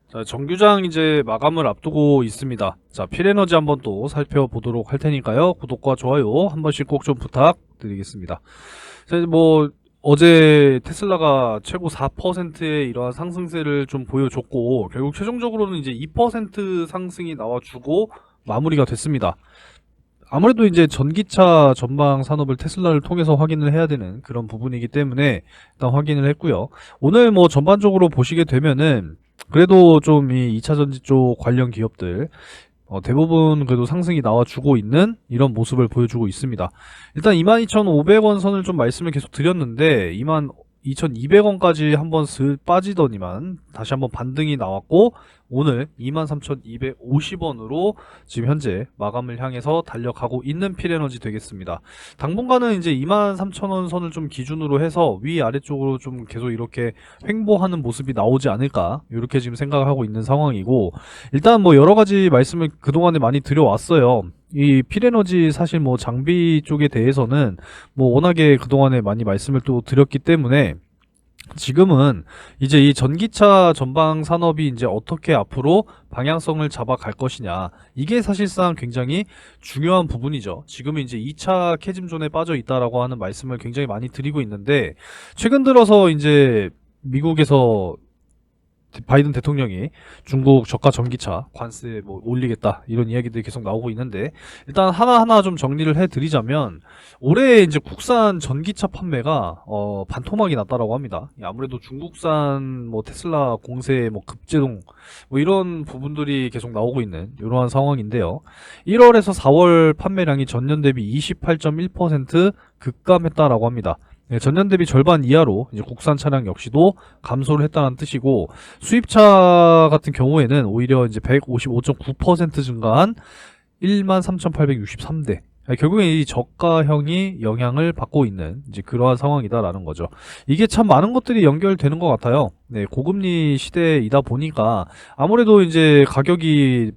자, 정규장 이제 마감을 앞두고 있습니다. 자, 필에너지 한번 또 살펴보도록 할 테니까요. 구독과 좋아요 한 번씩 꼭 좀 부탁드리겠습니다. 자, 이제 뭐 어제 테슬라가 최고 4%의 이러한 상승세를 좀 보여줬고, 결국 최종적으로는 이제 2% 상승이 나와주고 마무리가 됐습니다. 아무래도 이제 전기차 전방 산업을 테슬라를 통해서 확인을 해야 되는 그런 부분이기 때문에 일단 확인을 했고요. 오늘 뭐 전반적으로 보시게 되면은 그래도 좀 이 2차 전지 쪽 관련 기업들 대부분 그래도 상승이 나와주고 있는 이런 모습을 보여주고 있습니다. 일단 22,500원 선을 좀 말씀을 계속 드렸는데 22,200원까지 한번 슥 빠지더니만 다시 한번 반등이 나왔고, 오늘 23,250원으로 지금 현재 마감을 향해서 달려가고 있는 필에너지 되겠습니다. 당분간은 이제 23,000원 선을 좀 기준으로 해서 위아래쪽으로 좀 계속 이렇게 횡보하는 모습이 나오지 않을까, 이렇게 지금 생각을 하고 있는 상황이고, 일단 뭐 여러가지 말씀을 그동안에 많이 드려왔어요. 이 필에너지 사실 뭐 장비 쪽에 대해서는 뭐 워낙에 그동안에 많이 말씀을 또 드렸기 때문에 지금은 이제 이 전기차 전방 산업이 이제 어떻게 앞으로 방향성을 잡아갈 것이냐, 이게 사실상 굉장히 중요한 부분이죠. 지금은 이제 2차 캐즘존에 빠져 있다라고 하는 말씀을 굉장히 많이 드리고 있는데, 최근 들어서 이제 미국에서 바이든 대통령이 중국 저가 전기차 관세 뭐 올리겠다 이런 이야기들이 계속 나오고 있는데, 일단 하나하나 좀 정리를 해드리자면 올해 이제 국산 전기차 판매가 반토막이 났다라고 합니다. 아무래도 중국산 뭐 테슬라 공세 뭐 급제동 뭐 이런 부분들이 계속 나오고 있는 이러한 상황인데요. 1월에서 4월 판매량이 전년 대비 28.1% 급감했다라고 합니다. 네, 전년 대비 절반 이하로 이제 국산 차량 역시도 감소를 했다는 뜻이고, 수입차 같은 경우에는 오히려 이제 155.9% 증가한 13,863대. 결국엔 이 저가형이 영향을 받고 있는 이제 그러한 상황이다라는 거죠. 이게 참 많은 것들이 연결되는 것 같아요. 네, 고금리 시대이다 보니까 아무래도 이제 가격이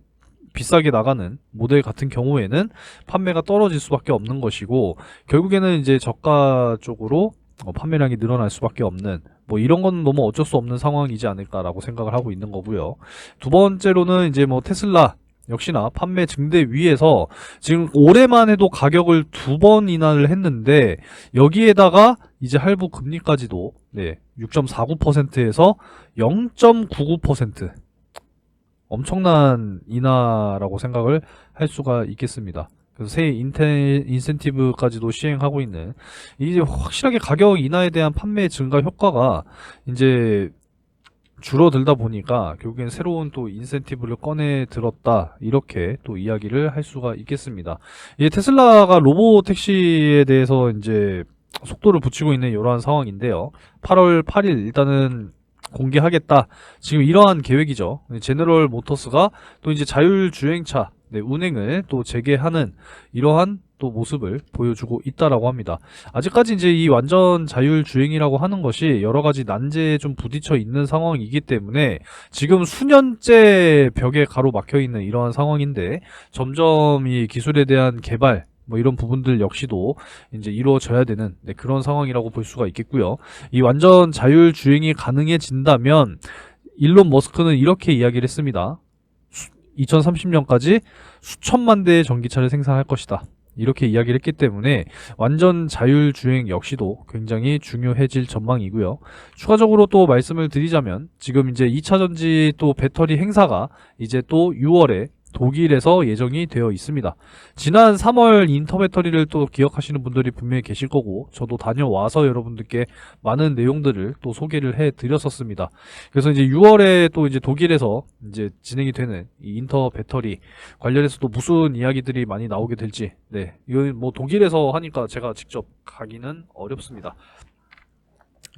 비싸게 나가는 모델 같은 경우에는 판매가 떨어질 수밖에 없는 것이고, 결국에는 이제 저가 쪽으로 판매량이 늘어날 수밖에 없는 뭐 이런 건 너무 어쩔 수 없는 상황이지 않을까라고 생각을 하고 있는 거고요. 두 번째로는 이제 뭐 테슬라 역시나 판매 증대 위에서 지금 올해만 해도 가격을 2번 인하를 했는데, 여기에다가 이제 할부 금리까지도 6.49%에서 0.99%, 엄청난 인하라고 생각을 할 수가 있겠습니다. 그래서 새 인센티브까지도 시행하고 있는, 이제 확실하게 가격 인하에 대한 판매 증가 효과가 이제 줄어들다 보니까 결국엔 새로운 또 인센티브를 꺼내 들었다, 이렇게 또 이야기를 할 수가 있겠습니다. 이 테슬라가 로보택시에 대해서 이제 속도를 붙이고 있는 이러한 상황인데요. 8월 8일 일단은 공개하겠다, 지금 이러한 계획이죠. 제너럴 모터스가 또 이제 자율주행차 운행을 또 재개하는 이러한 또 모습을 보여주고 있다라고 합니다. 아직까지 이제 이 완전 자율주행이라고 하는 것이 여러 가지 난제에 좀 부딪혀 있는 상황이기 때문에 지금 수년째 벽에 가로막혀 있는 이러한 상황인데, 점점 이 기술에 대한 개발 뭐 이런 부분들 역시도 이제 이루어져야 되는 그런 상황이라고 볼 수가 있겠고요. 이 완전 자율주행이 가능해진다면 일론 머스크는 이렇게 이야기를 했습니다. 2030년까지 수천만 대의 전기차를 생산할 것이다, 이렇게 이야기를 했기 때문에 완전 자율주행 역시도 굉장히 중요해질 전망이고요. 추가적으로 또 말씀을 드리자면 지금 이제 2차 전지 또 배터리 행사가 이제 또 6월에 독일에서 예정이 되어 있습니다. 지난 3월 인터 배터리를 또 기억하시는 분들이 분명히 계실 거고, 저도 다녀와서 여러분들께 많은 내용들을 또 소개를 해 드렸었습니다. 그래서 이제 6월에 또 이제 독일에서 이제 진행이 되는 이 인터 배터리 관련해서 또 무슨 이야기들이 많이 나오게 될지, 이건 뭐 독일에서 하니까 제가 직접 가기는 어렵습니다.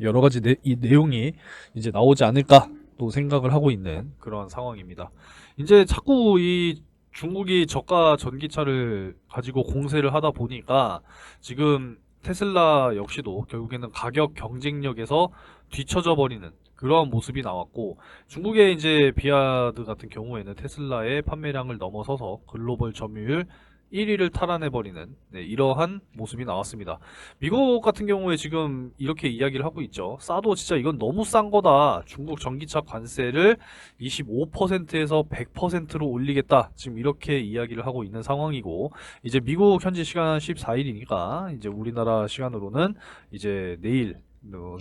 여러 가지 이 내용이 이제 나오지 않을까 또 생각을 하고 있는 그런 상황입니다. 이제 자꾸 이 중국이 저가 전기차를 가지고 공세를 하다 보니까 지금 테슬라 역시도 결국에는 가격 경쟁력에서 뒤처져 버리는 그러한 모습이 나왔고, 중국의 이제 비아드 같은 경우에는 테슬라의 판매량을 넘어서서 글로벌 점유율 1위를 탈환해버리는 이러한 모습이 나왔습니다. 미국 같은 경우에 지금 이렇게 이야기를 하고 있죠. 싸도 진짜 이건 너무 싼 거다. 중국 전기차 관세를 25%에서 100%로 올리겠다. 지금 이렇게 이야기를 하고 있는 상황이고, 이제 미국 현지 시간 14일이니까 이제 우리나라 시간으로는 이제 내일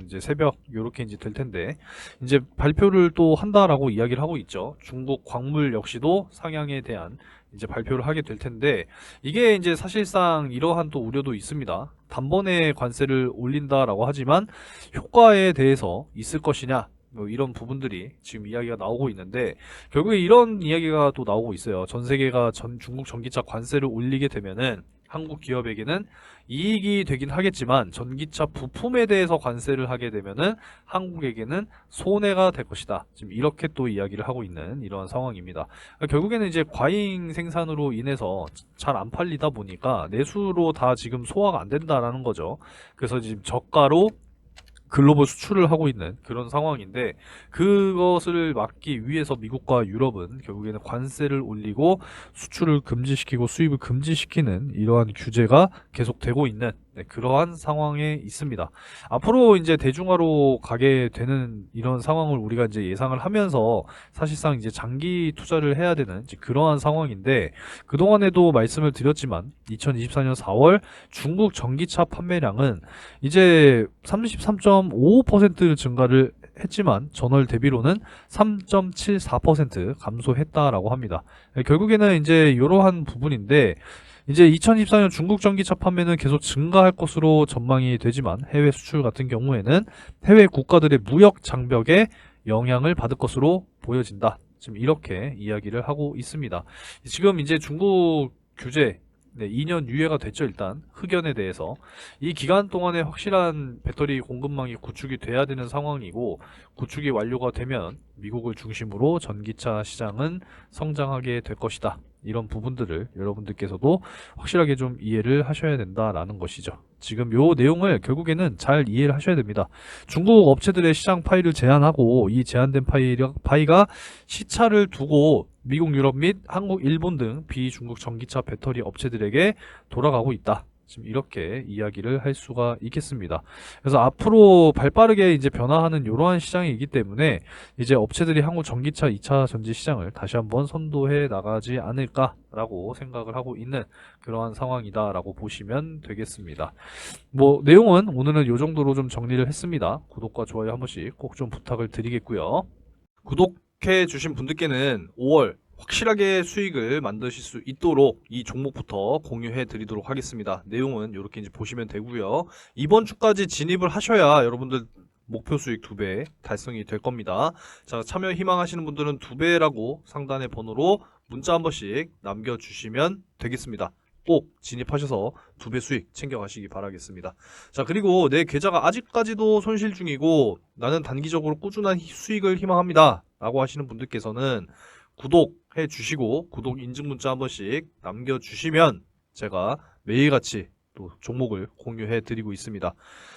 이제 새벽 요렇게 이제 될 텐데, 이제 발표를 또 한다라고 이야기를 하고 있죠. 중국 광물 역시도 상향에 대한 이제 발표를 하게 될 텐데, 이게 이제 사실상 이러한 또 우려도 있습니다. 단번에 관세를 올린다라고 하지만 효과에 대해서 있을 것이냐, 뭐 이런 부분들이 지금 이야기가 나오고 있는데, 결국에 이런 이야기가 또 나오고 있어요. 전 세계가 중국 전기차 관세를 올리게 되면은 한국 기업에게는 이익이 되긴 하겠지만, 전기차 부품에 대해서 관세를 하게 되면은 한국에게는 손해가 될 것이다. 지금 이렇게 또 이야기를 하고 있는 이러한 상황입니다. 결국에는 이제 과잉 생산으로 인해서 잘 안 팔리다 보니까 내수로 다 지금 소화가 안 된다라는 거죠. 그래서 지금 저가로 글로벌 수출을 하고 있는 그런 상황인데, 그것을 막기 위해서 미국과 유럽은 결국에는 관세를 올리고 수출을 금지시키고 수입을 금지시키는 이러한 규제가 계속되고 있는 그러한 상황에 있습니다. 앞으로 이제 대중화로 가게 되는 이런 상황을 우리가 이제 예상을 하면서 사실상 이제 장기 투자를 해야 되는 이제 그러한 상황인데, 그동안에도 말씀을 드렸지만 2024년 4월 중국 전기차 판매량은 이제 33.55% 증가를 했지만 전월 대비로는 3.74% 감소했다라고 합니다. 결국에는 이제 이러한 부분인데, 이제 2024년 중국 전기차 판매는 계속 증가할 것으로 전망이 되지만 해외 수출 같은 경우에는 해외 국가들의 무역 장벽에 영향을 받을 것으로 보여진다. 지금 이렇게 이야기를 하고 있습니다. 지금 이제 중국 규제 2년 유예가 됐죠. 일단 흑연에 대해서 이 기간 동안에 확실한 배터리 공급망이 구축이 돼야 되는 상황이고, 구축이 완료가 되면 미국을 중심으로 전기차 시장은 성장하게 될 것이다. 이런 부분들을 여러분들께서도 확실하게 좀 이해를 하셔야 된다라는 것이죠. 지금 요 내용을 결국에는 잘 이해를 하셔야 됩니다. 중국 업체들의 시장 파이를 제한하고, 이 제한된 파이가 시차를 두고 미국, 유럽 및 한국, 일본 등 비중국 전기차 배터리 업체들에게 돌아가고 있다. 지금 이렇게 이야기를 할 수가 있겠습니다. 그래서 앞으로 발빠르게 이제 변화하는 이러한 시장이기 때문에 이제 업체들이 한국 전기차 2차 전지 시장을 다시 한번 선도해 나가지 않을까라고 생각을 하고 있는 그러한 상황이다라고 보시면 되겠습니다. 뭐 내용은 오늘은 이 정도로 좀 정리를 했습니다. 구독과 좋아요 한 번씩 꼭 좀 부탁을 드리겠고요. 구독해 주신 분들께는 5월 확실하게 수익을 만드실 수 있도록 이 종목부터 공유해 드리도록 하겠습니다. 내용은 이렇게 이제 보시면 되고요. 이번 주까지 진입을 하셔야 여러분들 목표 수익 2배 달성이 될 겁니다. 자, 참여 희망하시는 분들은 2배라고 상단의 번호로 문자 한 번씩 남겨주시면 되겠습니다. 꼭 진입하셔서 2배 수익 챙겨가시기 바라겠습니다. 자, 그리고 내 계좌가 아직까지도 손실 중이고 나는 단기적으로 꾸준한 수익을 희망합니다 라고 하시는 분들께서는 구독해 주시고 구독 인증 문자 한 번씩 남겨주시면 제가 매일같이 또 종목을 공유해 드리고 있습니다.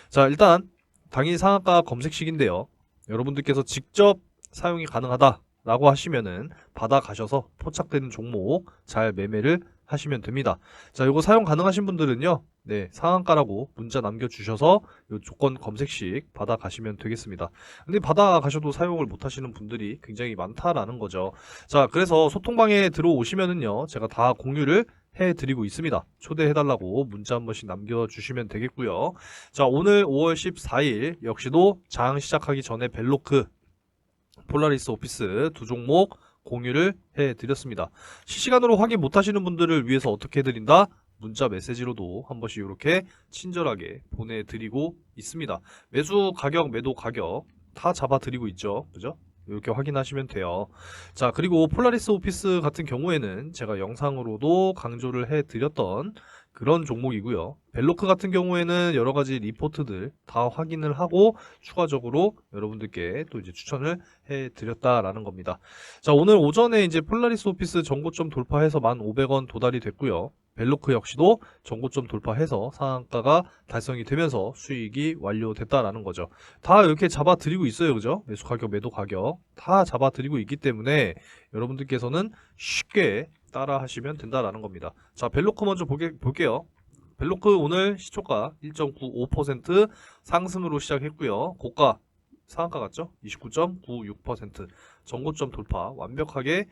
자, 일단 당일 상한가 검색식인데요. 여러분들께서 직접 사용이 가능하다 라고 하시면은 받아가셔서 포착되는 종목 잘 매매를 하시면 됩니다. 자, 이거 사용 가능하신 분들은요, 네, 상한가라고 문자 남겨주셔서 이 조건 검색식 받아가시면 되겠습니다. 근데 받아가셔도 사용을 못하시는 분들이 굉장히 많다라는 거죠. 자, 그래서 소통방에 들어오시면은요, 제가 다 공유를 해드리고 있습니다. 초대해달라고 문자 한 번씩 남겨주시면 되겠고요. 자, 오늘 5월 14일 역시도 장 시작하기 전에 벨로크, 폴라리스 오피스 두 종목 공유를 해드렸습니다. 실시간으로 확인 못하시는 분들을 위해서 어떻게 해드린다? 문자 메시지로도 한 번씩 이렇게 친절하게 보내드리고 있습니다. 매수 가격, 매도 가격 다 잡아드리고 있죠. 그죠? 이렇게 확인하시면 돼요. 자, 그리고 폴라리스 오피스 같은 경우에는 제가 영상으로도 강조를 해드렸던 그런 종목이고요. 벨로크 같은 경우에는 여러가지 리포트들 다 확인을 하고 추가적으로 여러분들께 또 이제 추천을 해드렸다라는 겁니다. 자, 오늘 오전에 이제 폴라리스 오피스 전고점 돌파해서 1,500원 도달이 됐고요. 벨로크 역시도 전고점 돌파해서 상한가가 달성이 되면서 수익이 완료됐다라는 거죠. 다 이렇게 잡아드리고 있어요. 그죠? 매수 가격, 매도 가격 다 잡아드리고 있기 때문에 여러분들께서는 쉽게 따라 하시면 된다라는 겁니다. 자, 벨로크 먼저 볼게요. 벨로크 오늘 시초가 1.95% 상승으로 시작했고요. 고가 상한가 같죠? 29.96% 전고점 돌파 완벽하게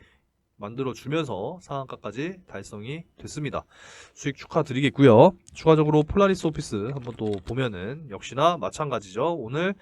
만들어주면서 상한가까지 달성이 됐습니다. 수익 축하드리겠고요. 추가적으로 폴라리스 오피스 한번 또 보면은 역시나 마찬가지죠. 오늘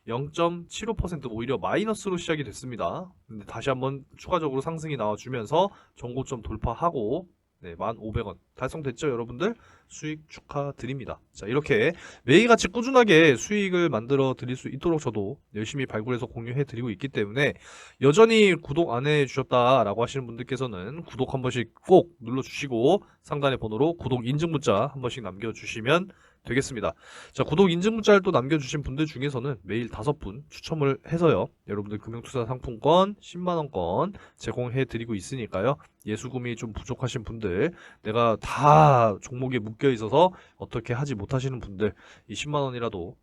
0.75% 오히려 마이너스로 시작이 됐습니다. 근데 다시 한번 추가적으로 상승이 나와주면서 전고점 돌파하고 1,500원 달성됐죠, 여러분들? 수익 축하드립니다. 자, 이렇게 매일같이 꾸준하게 수익을 만들어 드릴 수 있도록 저도 열심히 발굴해서 공유해 드리고 있기 때문에 여전히 구독 안 해주셨다라고 하시는 분들께서는 구독 한 번씩 꼭 눌러주시고 상단의 번호로 구독 인증 문자 한 번씩 남겨주시면 되겠습니다. 자, 구독 인증 문자를 또 남겨주신 분들 중에서는 매일 5분 추첨을 해서요, 여러분들 금융투자 상품권 10만원권 제공해 드리고 있으니까요, 예수금이 좀 부족하신 분들, 내가 다 종목에 묶여 있어서 어떻게 하지 못하시는 분들, 이 10만원이라도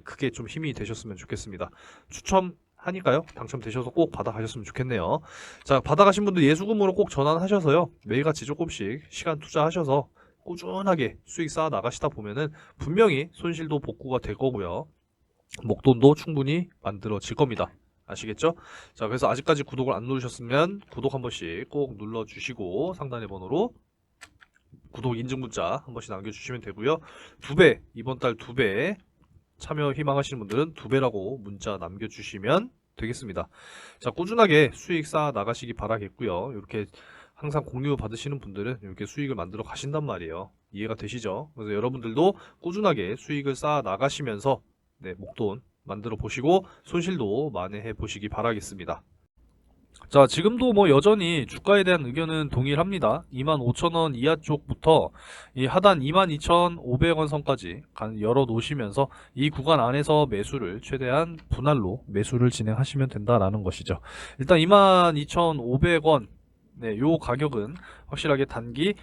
크게 좀 힘이 되셨으면 좋겠습니다. 추첨하니까요, 당첨되셔서 꼭 받아가셨으면 좋겠네요. 자, 받아가신 분들 예수금으로 꼭 전환하셔서요, 매일같이 조금씩 시간 투자하셔서 꾸준하게 수익 쌓아 나가시다 보면은 분명히 손실도 복구가 될 거고요, 목돈도 충분히 만들어질 겁니다. 아시겠죠? 자, 그래서 아직까지 구독을 안 누르셨으면 구독 한 번씩 꼭 눌러주시고 상단의 번호로 구독 인증 문자 한 번씩 남겨주시면 되고요. 2배, 이번 달 2배 참여 희망하시는 분들은 2배라고 문자 남겨주시면 되겠습니다. 자, 꾸준하게 수익 쌓아 나가시기 바라겠고요. 이렇게 항상 공유 받으시는 분들은 이렇게 수익을 만들어 가신단 말이에요. 이해가 되시죠? 그래서 여러분들도 꾸준하게 수익을 쌓아 나가시면서 목돈 만들어 보시고 손실도 만회해 보시기 바라겠습니다. 자, 지금도 뭐 여전히 주가에 대한 의견은 동일합니다. 25,000원 이하 쪽부터 이 하단 22,500원 선까지 열어 놓으시면서 이 구간 안에서 매수를 최대한 분할로 매수를 진행하시면 된다라는 것이죠. 일단 22,500원 요 가격은 확실하게 단기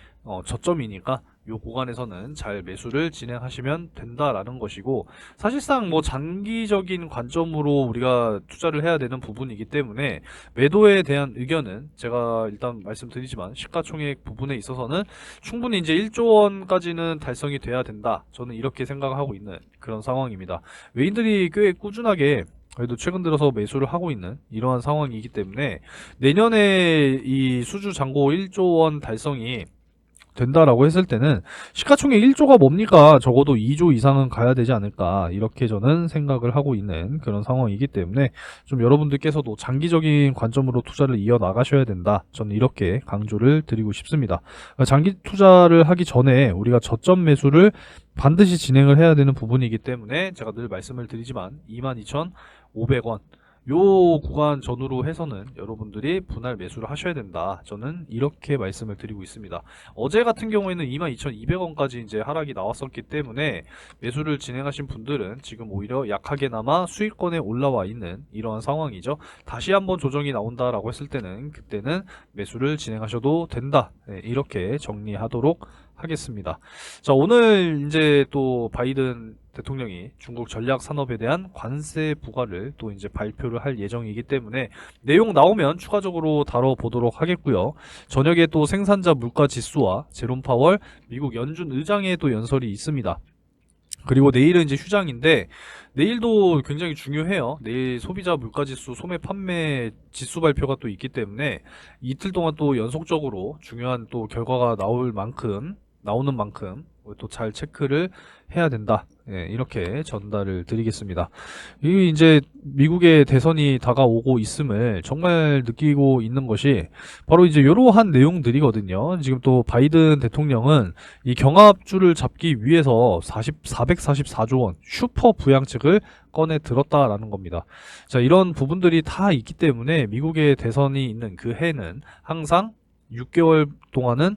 저점이니까 요 구간에서는 잘 매수를 진행하시면 된다라는 것이고, 사실상 뭐 장기적인 관점으로 우리가 투자를 해야 되는 부분이기 때문에 매도에 대한 의견은 제가 일단 말씀드리지만 시가총액 부분에 있어서는 충분히 이제 1조 원까지는 달성이 돼야 된다, 저는 이렇게 생각하고 있는 그런 상황입니다. 외인들이 꽤 꾸준하게 그래도 최근 들어서 매수를 하고 있는 이러한 상황이기 때문에 내년에 이 수주 잔고 1조 원 달성이 된다라고 했을 때는 시가총액 1조가 뭡니까? 적어도 2조 이상은 가야 되지 않을까, 이렇게 저는 생각을 하고 있는 그런 상황이기 때문에 좀 여러분들께서도 장기적인 관점으로 투자를 이어나가셔야 된다, 저는 이렇게 강조를 드리고 싶습니다. 장기 투자를 하기 전에 우리가 저점 매수를 반드시 진행을 해야 되는 부분이기 때문에 제가 늘 말씀을 드리지만 22,500원 요 구간 전후로 해서는 여러분들이 분할 매수를 하셔야 된다, 저는 이렇게 말씀을 드리고 있습니다. 어제 같은 경우에는 22,200원까지 이제 하락이 나왔었기 때문에 매수를 진행하신 분들은 지금 오히려 약하게나마 수익권에 올라와 있는 이러한 상황이죠. 다시 한번 조정이 나온다라고 했을 때는 그때는 매수를 진행하셔도 된다, 이렇게 정리하도록 하겠습니다. 자, 오늘 이제 또 바이든 대통령이 중국 전략 산업에 대한 관세 부과를 또 이제 발표를 할 예정이기 때문에 내용 나오면 추가적으로 다뤄보도록 하겠고요. 저녁에 또 생산자 물가 지수와 제롬 파월 미국 연준 의장의 또 연설이 있습니다. 그리고 내일은 이제 휴장인데 내일도 굉장히 중요해요. 내일 소비자 물가지수, 소매 판매 지수 발표가 또 있기 때문에 이틀 동안 또 연속적으로 중요한 또 결과가 나오는 만큼 또 잘 체크를 해야 된다, 이렇게 전달을 드리겠습니다. 이 이제 미국의 대선이 다가오고 있음을 정말 느끼고 있는 것이 바로 이제 이러한 내용들이거든요. 지금 또 바이든 대통령은 이 경합줄을 잡기 위해서 444조 원 슈퍼 부양책을 꺼내 들었다라는 겁니다. 자, 이런 부분들이 다 있기 때문에 미국의 대선이 있는 그 해는 항상 6개월 동안은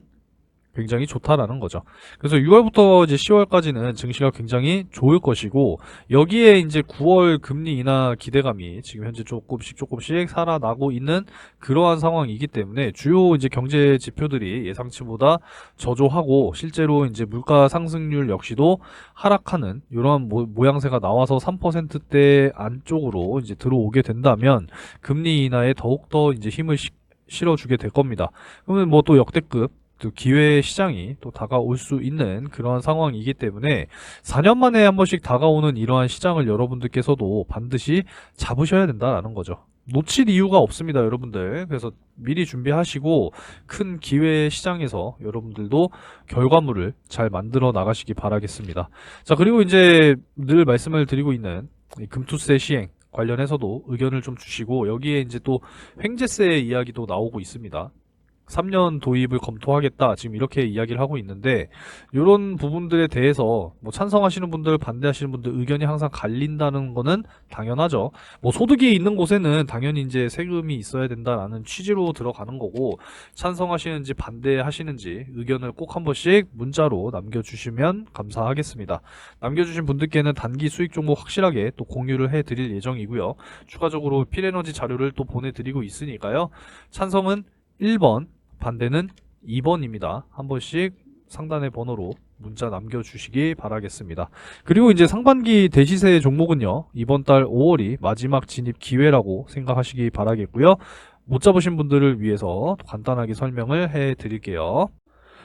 굉장히 좋다라는 거죠. 그래서 6월부터 이제 10월까지는 증시가 굉장히 좋을 것이고, 여기에 이제 9월 금리 인하 기대감이 지금 현재 조금씩 살아나고 있는 그러한 상황이기 때문에 주요 이제 경제 지표들이 예상치보다 저조하고 실제로 이제 물가 상승률 역시도 하락하는 이러한 모양새가 나와서 3%대 안쪽으로 이제 들어오게 된다면 금리 인하에 더욱더 이제 힘을 실어주게 될 겁니다. 그러면 뭐 또 역대급 또 기회 시장이 또 다가올 수 있는 그러한 상황이기 때문에 4년 만에 한 번씩 다가오는 이러한 시장을 여러분들께서도 반드시 잡으셔야 된다라는 거죠. 놓칠 이유가 없습니다, 여러분들. 그래서 미리 준비하시고 큰 기회 시장에서 여러분들도 결과물을 잘 만들어 나가시기 바라겠습니다. 자, 그리고 이제 늘 말씀을 드리고 있는 이 금투세 시행 관련해서도 의견을 좀 주시고, 여기에 이제 또 횡재세 이야기도 나오고 있습니다. 3년 도입을 검토하겠다, 지금 이렇게 이야기를 하고 있는데, 이런 부분들에 대해서 뭐 찬성하시는 분들, 반대하시는 분들 의견이 항상 갈린다는 거는 당연하죠. 뭐 소득이 있는 곳에는 당연히 이제 세금이 있어야 된다라는 취지로 들어가는 거고, 찬성하시는지 반대하시는지 의견을 꼭 한 번씩 문자로 남겨주시면 감사하겠습니다. 남겨주신 분들께는 단기 수익 종목 확실하게 또 공유를 해드릴 예정이고요. 추가적으로 필에너지 자료를 또 보내드리고 있으니까요. 찬성은 1번, 반대는 2번입니다. 한 번씩 상단의 번호로 문자 남겨주시기 바라겠습니다. 그리고 이제 상반기 대시세 종목은요, 이번 달 5월이 마지막 진입 기회라고 생각하시기 바라겠고요. 못 잡으신 분들을 위해서 간단하게 설명을 해드릴게요.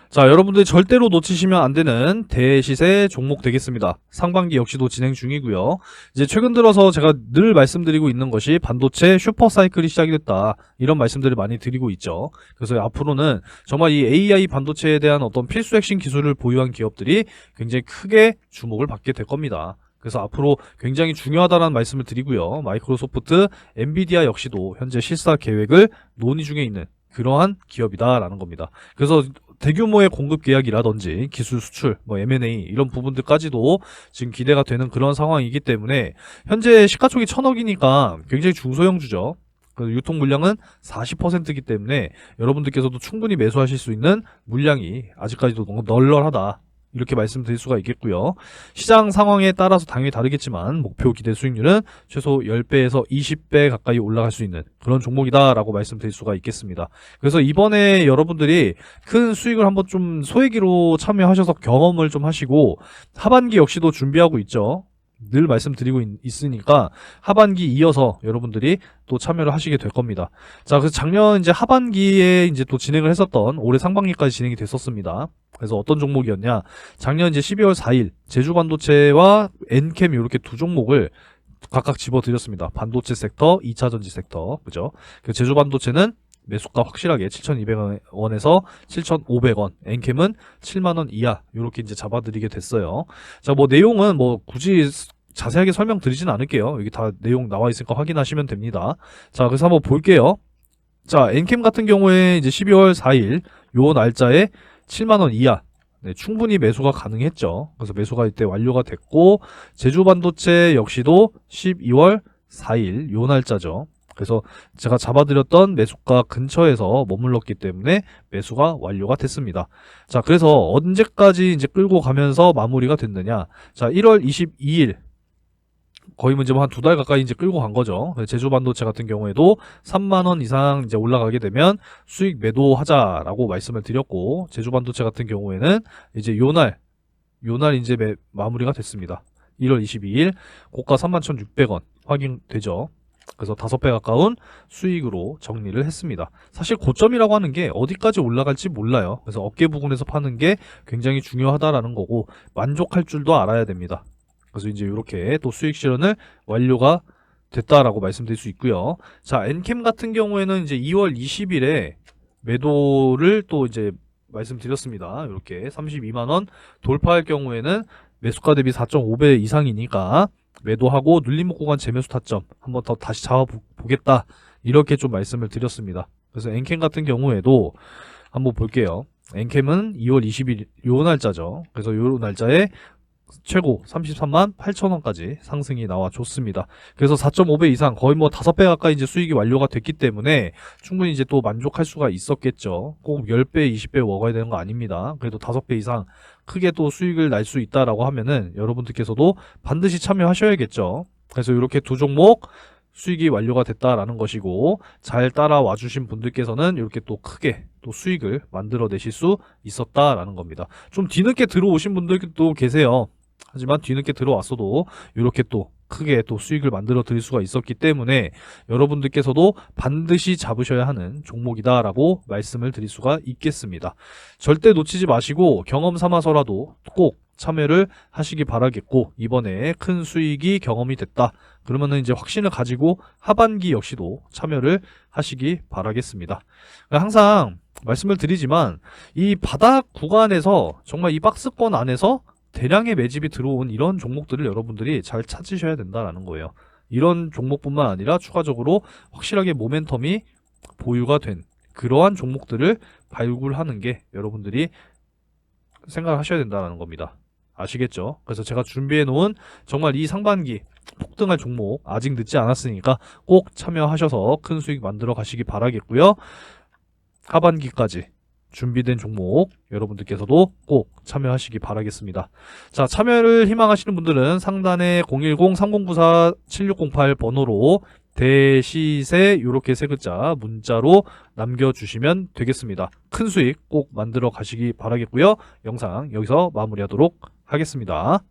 자, 여러분들 절대로 놓치시면 안 되는 대시세 종목 되겠습니다. 상반기 역시도 진행 중이고요. 이제 최근 들어서 제가 늘 말씀드리고 있는 것이 반도체 슈퍼사이클이 시작이 됐다, 이런 말씀들을 많이 드리고 있죠. 그래서 앞으로는 정말 이 AI 반도체에 대한 어떤 필수 핵심 기술을 보유한 기업들이 굉장히 크게 주목을 받게 될 겁니다. 그래서 앞으로 굉장히 중요하다는 말씀을 드리고요. 마이크로소프트, 엔비디아 역시도 현재 실사 계획을 논의 중에 있는 그러한 기업이다라는 겁니다. 그래서 대규모의 공급 계약이라든지 기술 수출, 뭐 M&A 이런 부분들까지도 지금 기대가 되는 그런 상황이기 때문에, 현재 시가총이 1,000억이니까 굉장히 중소형주죠. 유통 물량은 40%이기 때문에 여러분들께서도 충분히 매수하실 수 있는 물량이 아직까지도 너무 널널하다, 이렇게 말씀드릴 수가 있겠고요. 시장 상황에 따라서 당연히 다르겠지만 목표 기대 수익률은 최소 10배에서 20배 가까이 올라갈 수 있는 그런 종목이다라고 말씀드릴 수가 있겠습니다. 그래서 이번에 여러분들이 큰 수익을 한번 좀 소액으로 참여하셔서 경험을 좀 하시고, 하반기 역시도 준비하고 있죠. 늘 말씀드리고 있으니까 하반기 이어서 여러분들이 또 참여를 하시게 될 겁니다. 자, 그래서 작년 이제 하반기에 이제 또 진행을 했었던, 올해 상반기까지 진행이 됐었습니다. 그래서 어떤 종목이었냐? 작년 이제 12월 4일 제주반도체와 엔캠 이렇게 두 종목을 각각 집어드렸습니다. 반도체 섹터, 2차전지 섹터, 그죠? 제주반도체는 매수가 확실하게 7,200원에서 7,500원, 엔캠은 7만원 이하, 요렇게 이제 잡아드리게 됐어요. 자, 뭐 내용은 뭐 굳이 자세하게 설명드리진 않을게요. 여기 다 내용 나와 있으니까 확인하시면 됩니다. 자, 그래서 한번 볼게요. 자, 엔캠 같은 경우에 이제 12월 4일 요 날짜에 7만원 이하, 네, 충분히 매수가 가능했죠. 그래서 매수가 이때 완료가 됐고, 제주반도체 역시도 12월 4일 요 날짜죠. 그래서 제가 잡아드렸던 매수가 근처에서 머물렀기 때문에 매수가 완료가 됐습니다. 자, 그래서 언제까지 이제 끌고 가면서 마무리가 됐느냐? 자, 1월 22일, 거의 문제 뭐 한 두 달 가까이 이제 끌고 간 거죠. 제주반도체 같은 경우에도 3만원 이상 이제 올라가게 되면 수익 매도하자라고 말씀을 드렸고, 제주반도체 같은 경우에는 이제 요날 이제 마무리가 됐습니다. 1월 22일 고가 31,600원 확인되죠. 그래서 5배 가까운 수익으로 정리를 했습니다. 사실 고점이라고 하는 게 어디까지 올라갈지 몰라요. 그래서 어깨 부분에서 파는 게 굉장히 중요하다라는 거고, 만족할 줄도 알아야 됩니다. 그래서 이제 이렇게 또 수익 실현을 완료가 됐다라고 말씀드릴 수 있고요. 자, 엔캠 같은 경우에는 이제 2월 20일에 매도를 또 이제 말씀드렸습니다. 이렇게 32만원 돌파할 경우에는 매수가 대비 4.5배 이상이니까 매도하고 눌림목 구간 재매수 타점 한번 더 다시 잡아보겠다, 이렇게 좀 말씀을 드렸습니다. 그래서 엔캠 같은 경우에도 한번 볼게요. 엔캠은 2월 20일 요 날짜죠. 그래서 요 날짜에 최고 33만 8천원까지 상승이 나와줬습니다. 그래서 4.5배 이상, 거의 뭐 5배 가까이 이제 수익이 완료가 됐기 때문에 충분히 이제 또 만족할 수가 있었겠죠. 꼭 10배, 20배 먹어야 되는 거 아닙니다. 그래도 5배 이상 크게 또 수익을 날 수 있다라고 하면은 여러분들께서도 반드시 참여하셔야겠죠. 그래서 이렇게 두 종목 수익이 완료가 됐다라는 것이고, 잘 따라와 주신 분들께서는 이렇게 또 크게 또 수익을 만들어 내실 수 있었다라는 겁니다. 좀 뒤늦게 들어오신 분들도 계세요. 하지만 뒤늦게 들어왔어도 이렇게 또 크게 또 수익을 만들어 드릴 수가 있었기 때문에 여러분들께서도 반드시 잡으셔야 하는 종목이다라고 말씀을 드릴 수가 있겠습니다. 절대 놓치지 마시고 경험 삼아서라도 꼭 참여를 하시기 바라겠고, 이번에 큰 수익이 경험이 됐다 그러면은 이제 확신을 가지고 하반기 역시도 참여를 하시기 바라겠습니다. 항상 말씀을 드리지만 이 바닥 구간에서 정말 이 박스권 안에서 대량의 매집이 들어온 이런 종목들을 여러분들이 잘 찾으셔야 된다는 거예요. 이런 종목뿐만 아니라 추가적으로 확실하게 모멘텀이 보유가 된 그러한 종목들을 발굴하는 게 여러분들이 생각을 하셔야 된다는 겁니다. 아시겠죠? 그래서 제가 준비해 놓은 정말 이 상반기 폭등할 종목 아직 늦지 않았으니까 꼭 참여하셔서 큰 수익 만들어 가시기 바라겠고요. 하반기까지 준비된 종목 여러분들께서도 꼭 참여하시기 바라겠습니다. 자, 참여를 희망하시는 분들은 상단에 010-3094-7608 번호로 대시세 이렇게 세 글자 문자로 남겨주시면 되겠습니다. 큰 수익 꼭 만들어 가시기 바라겠고요. 영상 여기서 마무리하도록 하겠습니다.